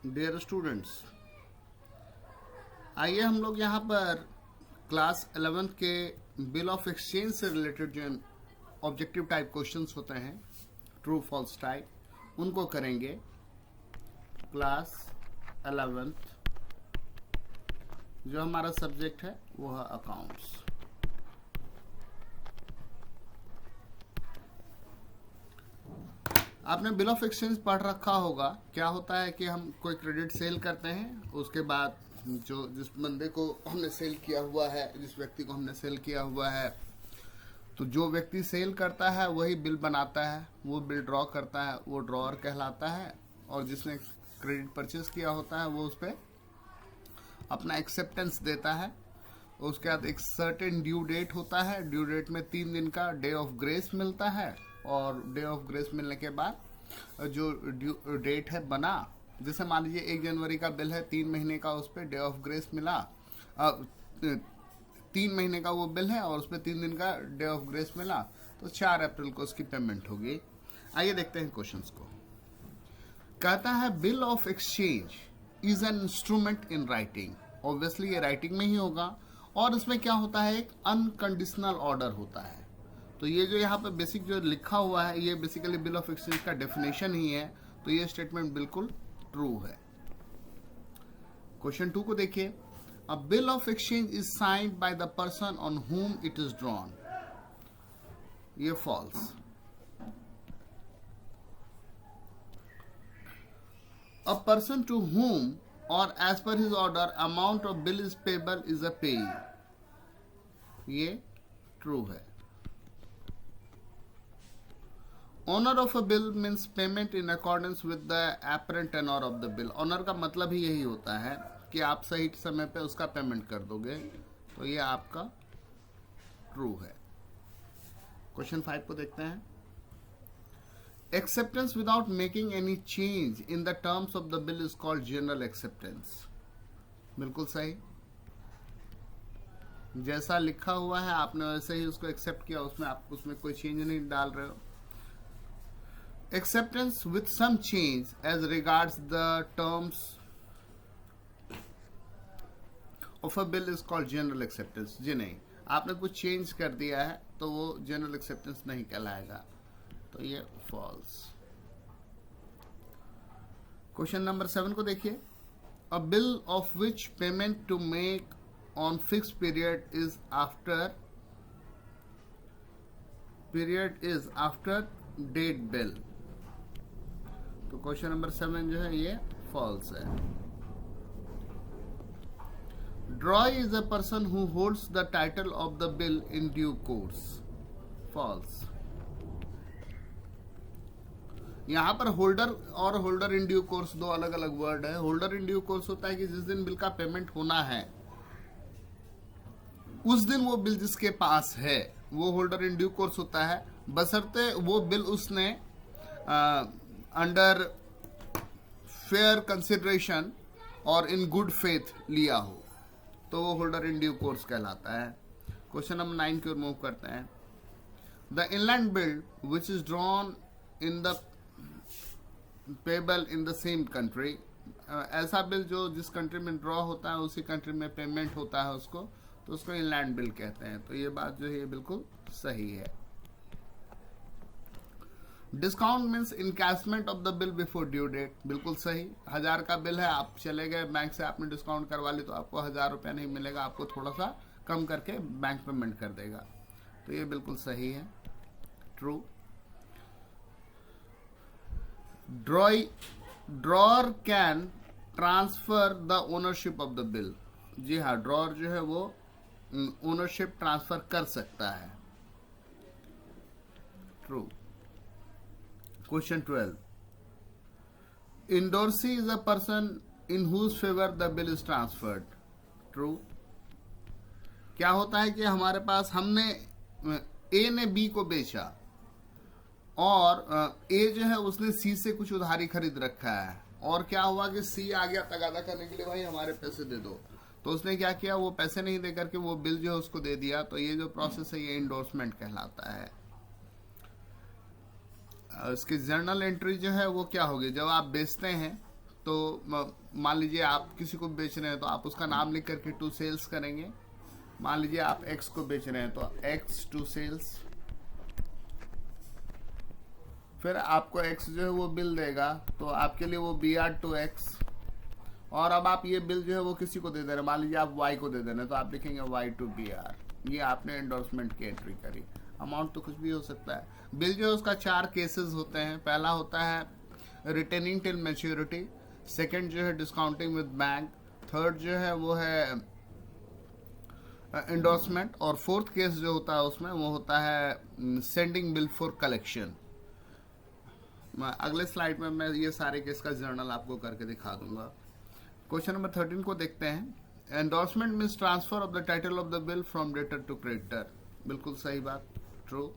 Dear students, आइए हम लोग यहाँ पर क्लास 11th के बिल ऑफ एक्सचेंज से रिलेटेड जो ऑब्जेक्टिव टाइप क्वेश्चंस होते हैं, ट्रू फॉल्स टाइप, उनको करेंगे। क्लास 11th जो हमारा सब्जेक्ट है वो है अकाउंट्स। आपने बिल ऑफ एक्सचेंज पढ़ रखा होगा। क्या होता है कि हम कोई क्रेडिट सेल करते हैं, उसके बाद जो जिस बंदे को हमने सेल किया हुआ है, जिस व्यक्ति को हमने सेल किया हुआ है, तो जो व्यक्ति सेल करता है वही बिल बनाता है, वो बिल ड्रॉ करता है, वो ड्रॉअर कहलाता है। और जिसने क्रेडिट परचेज किया होता है वो उस पर अपना एक्सेप्टेंस देता है। उसके बाद एक सर्टेन ड्यू डेट होता है। ड्यू डेट में 3 दिन का डे ऑफ ग्रेस मिलता है, और डे ऑफ ग्रेस मिलने के बाद जो ड्यू डेट है बना, जैसे मान लीजिए 1 जनवरी का बिल है, 3 महीने का उस पर डे ऑफ ग्रेस मिला, 3 महीने का वो बिल है और उस पर 3 दिन का डे ऑफ ग्रेस मिला, तो 4 अप्रैल को उसकी पेमेंट होगी। आइए देखते हैं क्वेश्चंस को। कहता है bill of exchange is an instrument in writing. Obviously ये राइटिंग में ही होगा, और इसमें क्या होता है, एक अनकंडीशनल ऑर्डर होता है। तो ये जो यहाँ पे बेसिक जो लिखा हुआ है ये बेसिकली बिल ऑफ एक्सचेंज का डेफिनेशन ही है, तो ये स्टेटमेंट बिल्कुल ट्रू है। क्वेश्चन 2 को देखिए। A bill of exchange is signed by the person on whom it is drawn. ये false. A person to whom or as per his order amount of bill is payable is a payee। ये true है। Owner of a bill means payment in accordance with the apparent tenor of the bill। Honour का मतलब ही यही होता है कि आप सही समय पे उसका पेमेंट कर दोगे, तो ये आपका ट्रू है। क्वेश्चन 5 को देखते हैं। Acceptance without making any change in the terms of the bill is called general acceptance। बिल्कुल सही। जैसा लिखा हुआ है आपने वैसे ही उसको एक्सेप्ट किया, उसमें आप उसमें कोई चेंज नहीं डाल रहे हो। Acceptance with some change as regards the terms of a bill is called general acceptance। जी नहीं, आपने कुछ चेंज कर दिया है तो वो जनरल एक्सेप्टेंस नहीं कहलाएगा, तो ये फॉल्स। क्वेश्चन नंबर 7 को देखिए। A bill of which payment to make on fix period is after date bill. तो क्वेश्चन नंबर 7 जो है ये फॉल्स है। Draw is a person who holds the title of the bill in due course. False. यहाँ पर holder और holder in due course दो अलग अलग वर्ड है। होल्डर इन ड्यू कोर्स होता है कि जिस दिन बिल का पेमेंट होना है उस दिन वो बिल जिसके पास है वो होल्डर इन ड्यू कोर्स होता है, बशर्ते वो बिल उसने अंडर फेयर कंसिडरेशन और इन गुड फेथ लिया हो, तो वो होल्डर इन ड्यू कोर्स कहलाता है। क्वेश्चन नंबर 9 की ओर मूव करते हैं। The inland bill which is drawn in the payable in the same country. ऐसा बिल जो जिस कंट्री में ड्रॉ होता है उसी कंट्री में पेमेंट होता है उसको, तो उसको इनलैंड बिल कहते हैं। तो ये बात जो है ये बिल्कुल सही है। Discount means encashment of the bill before due date. बिल्कुल सही। 1000 का बिल है, आप चले गए बैंक से, आपने डिस्काउंट करवा ली, तो आपको 1000 रुपया नहीं मिलेगा, आपको थोड़ा सा कम करके बैंक पेमेंट कर देगा, तो ये बिल्कुल सही है, true. Drawer can transfer the ownership of the bill. जी हाँ, ड्रॉअर जो है वो ओनरशिप ट्रांसफर कर सकता है, true. Question 12। Endorsee is a person in whose favour the bill is transferred. True. क्या होता है कि हमारे पास हमने ए ने बी को बेचा और ए जो है उसने सी से कुछ उधारी खरीद रखा है, और क्या हुआ कि सी आ गया तगादा करने के लिए, भाई हमारे पैसे दे दो, तो उसने क्या किया, वो पैसे नहीं दे करके वो बिल जो है उसको दे दिया, तो ये जो प्रोसेस है ये इंडोर्समेंट कहलाता है। इसकी जर्नल एंट्री जो है वो क्या होगी, जब आप बेचते हैं तो मान लीजिए आप किसी को बेच रहे हैं तो आप उसका नाम लिख करके टू सेल्स करेंगे। मान लीजिए आप एक्स को बेच रहे हैं तो एक्स टू सेल्स, फिर आपको एक्स जो है वो बिल देगा तो आपके लिए वो बी आर टू एक्स, और अब आप ये बिल जो है वो किसी को दे दे रहे हैं, मान लीजिए आप वाई को दे दे रहे हैं तो आप लिखेंगे वाई टू बी आर। ये आपने एंडोर्समेंट की एंट्री करी। अमाउंट तो कुछ भी हो सकता है। बिल जो है उसका 4 केसेस होते हैं। पहला होता है रिटेनिंग टिल मैच्योरिटी, सेकंड जो है डिस्काउंटिंग विद बैंक, थर्ड जो है वो है एंडोर्समेंट, और फोर्थ केस जो होता है उसमें वो होता है सेंडिंग बिल फॉर कलेक्शन। अगले स्लाइड में मैं ये सारे केस का जर्नल आपको करके दिखा दूंगा। क्वेश्चन नंबर 13 को देखते हैं। Endorsement means transfer of the title of the bill from debtor to creditor. बिल्कुल सही बात, ट्रू।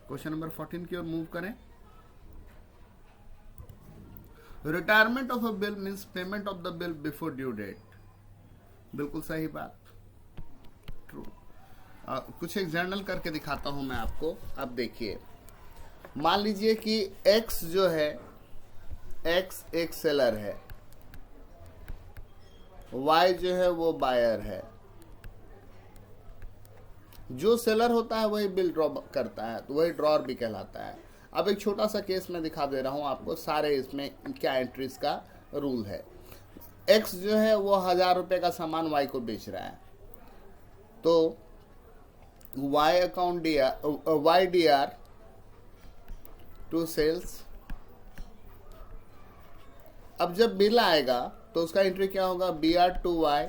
क्वेश्चन नंबर 14 की ओर मूव करें। Retirement of a bill means payment of the bill before due date. बिल्कुल सही बात, ट्रू। कुछ एक जर्नल करके दिखाता हूं मैं आपको। अब देखिए, मान लीजिए कि x जो है, x एक सेलर है, y जो है वो बायर है। जो सेलर होता है वही बिल ड्रॉ करता है, तो वही ड्रॉर भी कहलाता है। अब एक छोटा सा केस मैं दिखा दे रहा हूं आपको, सारे इसमें क्या एंट्रीज का रूल है। x जो है वो 1000 रुपए का सामान y को बेच रहा है, तो y account y D R to sales. अब जब बिल आएगा तो उसका एंट्री क्या होगा, बी आर टू वाई।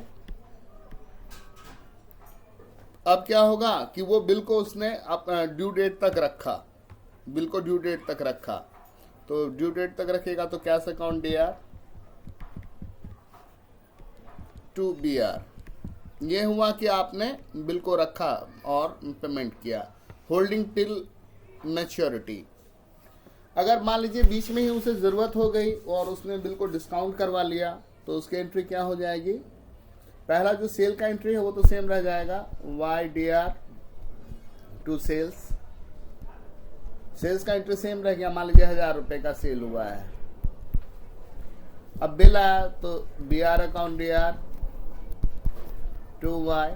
अब क्या होगा कि वो बिल को उसने ड्यू डेट तक रखा, बिल को ड्यू डेट तक रखा, तो ड्यू डेट तक रखेगा तो cash account D R to B R. ये हुआ कि आपने बिल को रखा और पेमेंट किया। होल्डिंग टिल मैच्योरिटी, अगर मान लीजिए बीच में ही उसे ज़रूरत हो गई और उसने बिल को डिस्काउंट करवा लिया तो उसकी एंट्री क्या हो जाएगी। पहला जो सेल का एंट्री है वो तो सेम रह जाएगा, Y D R to sales. Sales का एंट्री सेम रह गया। मान लीजिए 1000 रुपए का सेल हुआ है, अब बिल आया तो B R account D R to Y.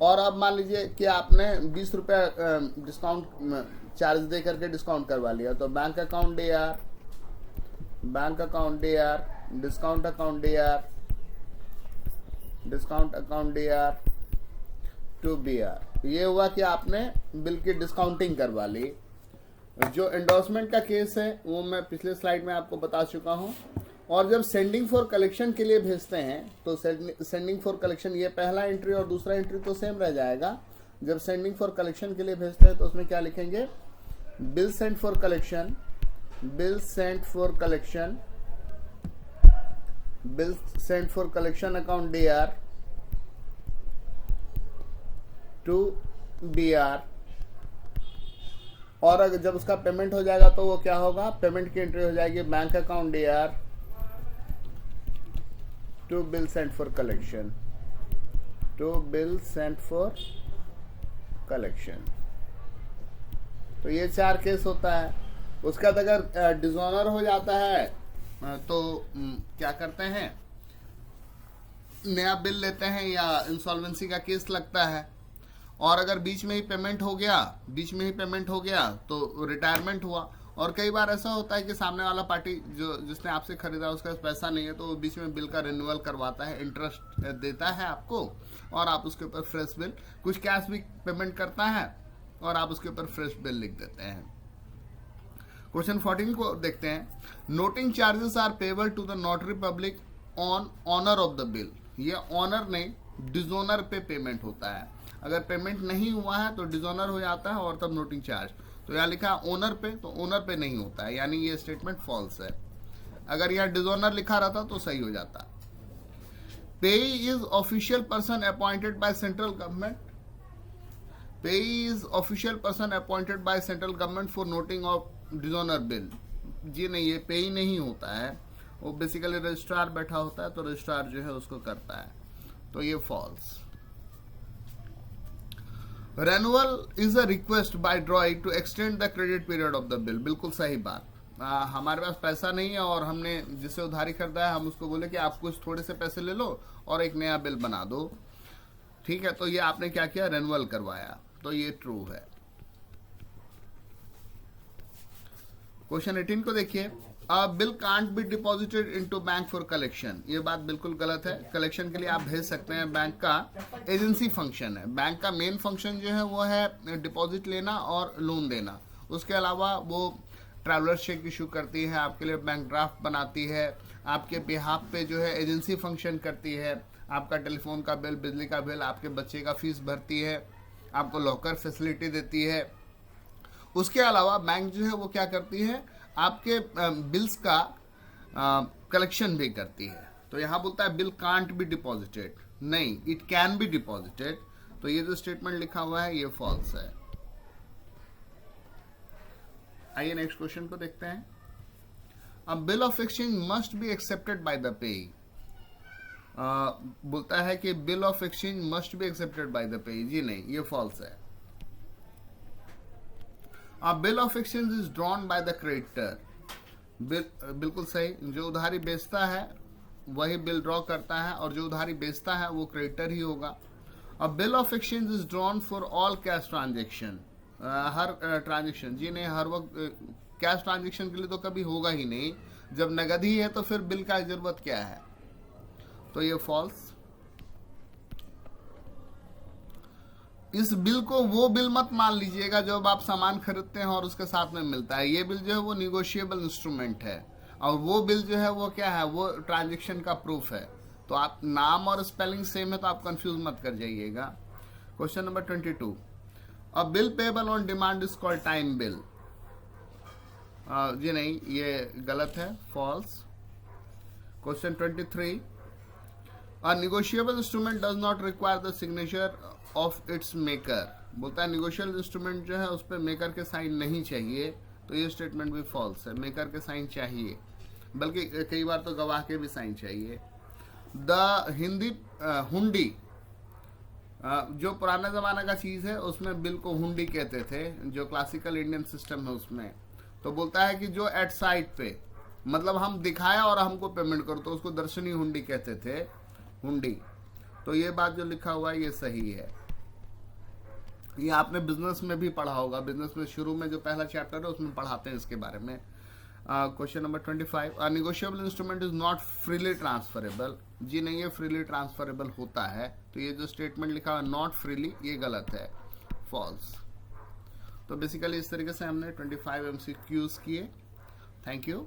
और अब मान लीजिए कि आपने 20 रुपये डिस्काउंट चार्ज दे करके डिस्काउंट करवा लिया, तो bank account D R, bank account D R, discount account D R, discount account D R to B R. ये हुआ कि आपने बिल की डिस्काउंटिंग करवा ली। जो एंडोर्समेंट का केस है वो मैं पिछले स्लाइड में आपको बता चुका हूं। और जब सेंडिंग फॉर कलेक्शन के लिए भेजते हैं तो सेंडिंग फॉर कलेक्शन, ये पहला एंट्री और दूसरा एंट्री तो सेम रह जाएगा। जब सेंडिंग फॉर कलेक्शन के लिए भेजते हैं तो उसमें क्या लिखेंगे, bill sent for collection, bill sent for collection, bill sent for collection account D R to B R. और अगर जब उसका पेमेंट हो जाएगा तो वो क्या होगा, पेमेंट की एंट्री हो जाएगी bank account D R to bill sent for collection, to bill sent for collection. तो ये 4 केस होता है। उसके बाद अगर डिसऑनर हो जाता है तो क्या करते हैं, नया बिल लेते हैं या इंसॉल्वेंसी का केस लगता है। और अगर बीच में ही पेमेंट हो गया तो रिटायरमेंट हुआ। और कई बार ऐसा होता है कि सामने वाला पार्टी जिसने आपसे खरीदा उसका पैसा नहीं है तो वो बीच में बिल का रिन्यूअल करवाता है, इंटरेस्ट देता है आपको, और आप उसके ऊपर फ्रेश बिल, कुछ कैश भी पेमेंट करता है और आप उसके ऊपर फ्रेश बिल लिख देते हैं। क्वेश्चन 14 को देखते हैं। Noting charges are payable to the notary public on honour of the bill. ये ऑनर नहीं, डिसऑनर पे पेमेंट होता है। अगर पेमेंट नहीं हुआ है तो डिसऑनर हो जाता है और तब नोटिंग चार्ज। तो यहाँ लिखा है ओनर पे, तो ओनर पे नहीं होता है, यानी ये स्टेटमेंट फॉल्स है। अगर यहाँ डिसऑनर लिखा रहता तो सही हो जाता। Payee is official person appointed by central government. Payee is official person appointed by central government for noting of dishonour bill. जी नहीं, ये पेई नहीं होता है, वो बेसिकली रजिस्ट्रार बैठा होता है, तो रजिस्ट्रार जो है उसको करता है, तो ये falls. Renewal is a request by drawing to extend the credit period of the bill. बिल्कुल सही बात। हमारे पास पैसा नहीं है और हमने जिससे उधारी खरीदा है हम उसको बोले कि आप कुछ थोड़े से पैसे ले लो और एक नया बिल बना दो, ठीक है, तो ये आपने क्या किया, रेन्युअल करवाया, तो ये ट्रू है। क्वेश्चन 18 को देखिए, a bill can't be deposited into bank for collection. ये बात बिल्कुल गलत है। कलेक्शन के लिए आप भेज सकते हैं, बैंक का एजेंसी फंक्शन है। बैंक का मेन फंक्शन जो है वो है डिपॉजिट लेना और लोन देना। उसके अलावा वो ट्रैवलर चेक इशू करती है, आपके लिए बैंक ड्राफ्ट बनाती है, आपके बिहाफ पे जो है एजेंसी फंक्शन करती है, आपका टेलीफोन का बिल, बिजली का बिल, आपके बच्चे का फीस भरती है, आपको लॉकर फैसिलिटी देती है। उसके अलावा बैंक जो है वो क्या करती है, आपके बिल्स का कलेक्शन भी करती है। तो यहां बोलता है बिल कांट बी डिपॉजिटेड, नहीं, इट कैन बी डिपॉजिटेड। तो ये जो स्टेटमेंट लिखा हुआ है ये फॉल्स है। आइए नेक्स्ट क्वेश्चन को देखते हैं। अ bill of exchange must be accepted by the पेई। बोलता है कि bill of exchange must be accepted by the पेई। जी नहीं, ये फॉल्स है। A bill of exchange is drawn by the creditor. बिल्कुल सही, जो उधारी बेचता है वही बिल ड्रॉ करता है और जो उधारी बेचता है वो क्रेडिटर ही होगा। A bill of exchange is drawn for all cash transaction. हर ट्रांजेक्शन, जी नहीं, हर वक्त कैश ट्रांजेक्शन के लिए तो कभी होगा ही नहीं। जब नगद ही है तो फिर बिल का जरूरत क्या है, तो ये फॉल्स। इस बिल को वो बिल मत मान लीजिएगा जब आप सामान खरीदते हैं और उसके साथ में मिलता है। ये बिल जो है वो निगोशिएबल इंस्ट्रूमेंट है और वो बिल जो है वो क्या है, वो ट्रांजैक्शन का प्रूफ है। तो आप नाम और स्पेलिंग सेम है तो आप कंफ्यूज मत कर जाइएगा। Question number 22, a bill payable on demand is called time bill. जी नहीं, ये गलत है, false. Question 23, a negotiable instrument does not require the signature of its maker. बोलता है निगोशिएबल इंस्ट्रूमेंट जो है उस पर मेकर के साइन नहीं चाहिए। तो ये स्टेटमेंट भी फॉल्स है। मेकर के साइन चाहिए, बल्कि कई बार तो गवाह के भी साइन चाहिए। द हिंदी हुंडी, जो पुराना जमाना का चीज है उसमें बिल को हुंडी कहते थे, जो क्लासिकल इंडियन सिस्टम है उसमें। तो बोलता है कि जो एट साइड पे, मतलब हम दिखाया और हमको पेमेंट करो, तो उसको दर्शनी हुंडी कहते थे, हुंडी। तो ये बात जो लिखा हुआ है ये सही है। ये आपने बिजनेस में भी पढ़ा होगा। बिजनेस में शुरू में जो पहला चैप्टर है उसमें पढ़ाते हैं इसके बारे में। Question number 25, a negotiable instrument is not freely transferable. जी नहीं, ये फ्रीली ट्रांसफरेबल होता है। तो ये जो स्टेटमेंट लिखा हुआ है नॉट फ्रीली, ये गलत है, फॉल्स। तो बेसिकली इस तरीके से हमने 25 MCQs किए। Thank you.